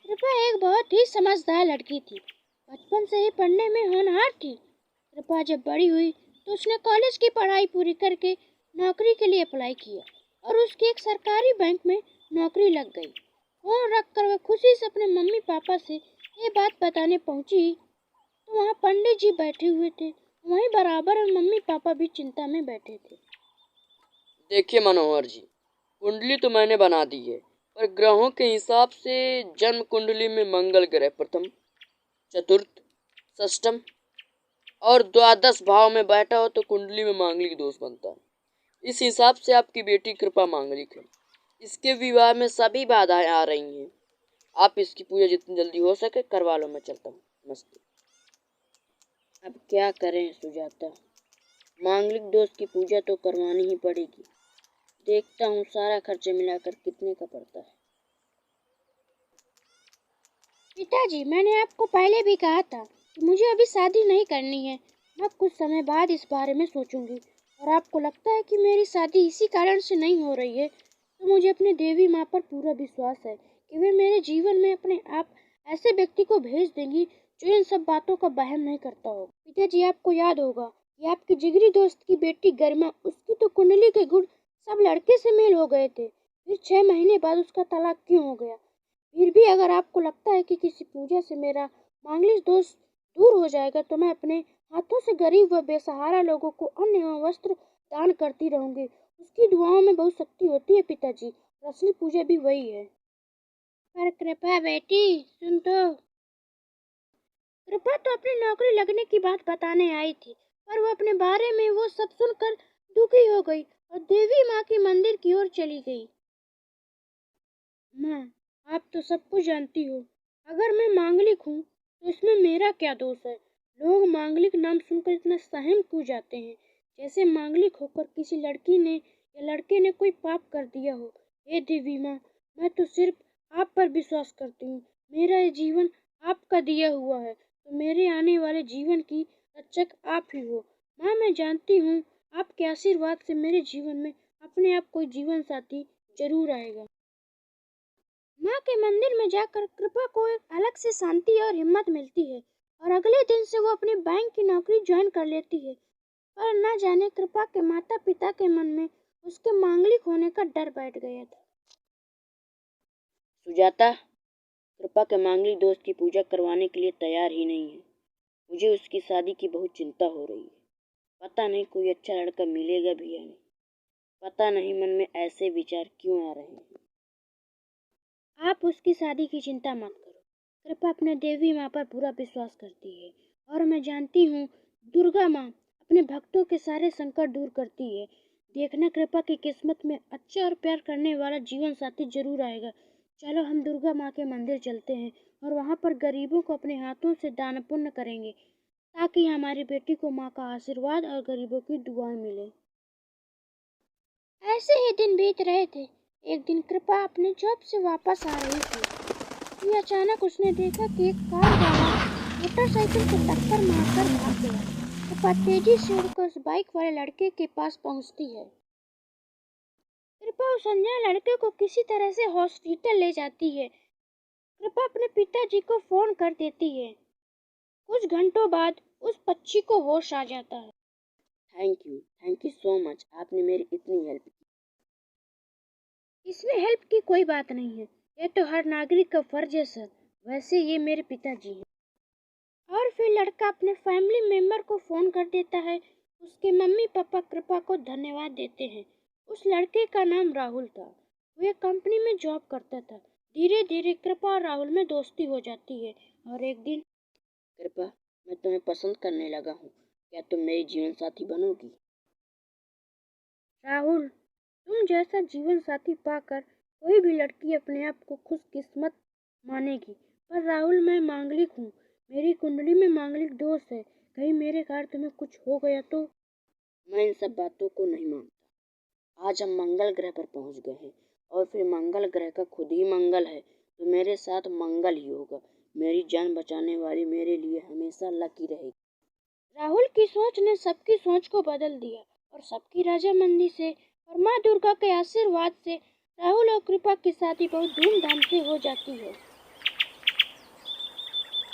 कृपा एक बहुत ही समझदार लड़की थी। बचपन से ही पढ़ने में होनहार थी। कृपा जब बड़ी हुई तो उसने कॉलेज की पढ़ाई पूरी करके नौकरी के लिए अप्लाई किया और उसकी एक सरकारी बैंक में नौकरी लग गई। फोन रखकर वह खुशी से अपने मम्मी पापा से ये बात बताने पहुंची तो वहाँ पंडित जी बैठे हुए थे। वहीं बराबर और मम्मी पापा भी चिंता में बैठे थे। देखिए मनोहर जी, कुंडली तो मैंने बना दी है, पर ग्रहों के हिसाब से जन्म कुंडली में मंगल ग्रह प्रथम, चतुर्थ, षष्ठम और द्वादश भाव में बैठा हो तो कुंडली में मांगलिक दोष बनता है। इस हिसाब से आपकी बेटी कृपा मांगलिक है। इसके विवाह में सभी बाधाएं आ रही हैं। आप इसकी पूजा जितनी जल्दी हो सके करवा लो, मैं चलता हूँ। नमस्ते। अब क्या करें सुजाता, मांगलिक दोष की पूजा तो करवानी ही पड़ेगी। देखता हूँ सारा खर्चे मिलाकर कितने का पड़ता है। पिताजी, मैंने आपको पहले भी कहा था कि मुझे अभी शादी नहीं करनी है। मैं कुछ समय बाद इस बारे में सोचूंगी। और आपको लगता है कि मेरी शादी इसी कारण से नहीं हो रही है, तो मुझे अपनी देवी माँ पर पूरा विश्वास है कि वे मेरे जीवन में अपने आप ऐसे व्यक्ति को भेज देंगी जो इन सब बातों का वहम नहीं करता हो। पिताजी, आपको याद होगा कि आपकी जिगरी दोस्त की बेटी गरिमा, उसकी तो कुंडली के गुण सब लड़के से मेल हो गए थे। फिर 6 महीने बाद उसका तलाक क्यों हो गया? फिर भी अगर आपको लगता है कि किसी पूजा से मेरा मांगलिक दोष दूर हो जाएगा तो मैं अपने हाथों से गरीब व बेसहारा लोगों को अन्न एवं वस्त्र दान करती रहूंगी। उसकी दुआओं में बहुत शक्ति होती है पिताजी। असली पूजा भी वही है। पर कृपा बेटी सुन तो। कृपा तो अपनी नौकरी लगने की बात बताने आई थी, पर वो अपने बारे में वो सब सुनकर दुखी हो गई और देवी माँ के मंदिर की ओर चली गई। माँ, आप तो सब कुछ जानती हो। अगर मैं मांगलिक हूँ तो इसमें मेरा क्या दोष है? लोग मांगलिक नाम सुनकर इतना सहम क्यों जाते हैं, जैसे मांगलिक होकर किसी लड़की ने या लड़के ने कोई पाप कर दिया हो। हे देवी माँ, मैं तो सिर्फ आप पर विश्वास करती हूँ। मेरा ये जीवन आपका दिया हुआ है, तो मेरे आने वाले जीवन की रक्षक आप ही हो। माँ, मैं जानती हूँ आपके आशीर्वाद से मेरे जीवन में अपने आप कोई जीवन साथी जरूर आएगा। माँ के मंदिर में जाकर कृपा को एक अलग से शांति और हिम्मत मिलती है और अगले दिन से वो अपनी बैंक की नौकरी ज्वाइन कर लेती है। पर न जाने कृपा के माता पिता के मन में उसके मांगलिक होने का डर बैठ गया था। सुजाता, कृपा के मांगलिक दोस्त की पूजा करवाने के लिए तैयार ही नहीं है। मुझे उसकी शादी की बहुत चिंता हो रही है। पता नहीं कोई अच्छा लड़का मिलेगा भी या नहीं। पता नहीं मन में ऐसे विचार क्यों आ रहे हैं। आप उसकी शादी की चिंता मत करो। कृपा अपने देवी माँ पर पूरा विश्वास करती है और मैं जानती हूँ दुर्गा माँ अपने भक्तों के सारे संकट दूर करती है। देखना, कृपा की किस्मत में अच्छा और प्यार करने वाला जीवन साथी जरूर आएगा। चलो हम दुर्गा माँ के मंदिर चलते हैं और वहाँ पर गरीबों को अपने हाथों से दान पुण्य करेंगे ताकि हमारी बेटी को माँ का आशीर्वाद और गरीबों की दुआएं मिले। ऐसे ही दिन बीत रहे थे। एक दिन कृपा अपने जॉब से वापस आ रही थी कि अचानक उसने देखा कि एक कार वाला मोटरसाइकिल को टक्कर मारकर भाग गया। कृपा तेजी से उड़कर उस बाइक वाले लड़के के पास पहुंचती है। कृपा उस अनजान लड़के को किसी तरह से हॉस्पिटल ले जाती है। कृपा अपने पिताजी को फोन कर देती है। कुछ घंटों बाद उस पक्षी को होश आ जाता है। Thank you so much. आपने मेरी इतनी हेल्प की। इसमें हेल्प की कोई बात नहीं है, ये तो हर नागरिक का फर्ज है सर। वैसे ये मेरे पिताजी हैं। और फिर लड़का अपने फैमिली मेंबर को फोन कर देता है। उसके मम्मी पापा कृपा को धन्यवाद देते हैं। उस लड़के का नाम राहुल था। वो एक कंपनी में जॉब करता था। धीरे धीरे कृपा और राहुल में दोस्ती हो जाती है और एक दिन। कृपा, मैं तुम्हें पसंद करने लगा हूँ। क्या तुम मेरी जीवन साथी बनोगी? राहुल, तुम जैसा जीवन साथी पाकर कोई भी लड़की अपने आप को खुशकिस्मत मानेगी। पर राहुल, मैं मांगलिक हूँ। मेरी कुंडली में मांगलिक दोष है। कहीं मेरे कारण तुम्हें कुछ हो गया तो? मैं इन सब बातों को नहीं मानता। आज हम मंगल ग्रह पर पहुंच गए हैं और फिर मंगल ग्रह का खुद ही मंगल है, तो मेरे साथ मंगल ही होगा। मेरी जान बचाने वाली मेरे लिए हमेशा लकी रहेगी। राहुल की सोच ने सबकी सोच को बदल दिया और सबकी रजामंदी से और माँ दुर्गा के आशीर्वाद से राहुल और कृपा की शादी बहुत धूमधाम से हो जाती है।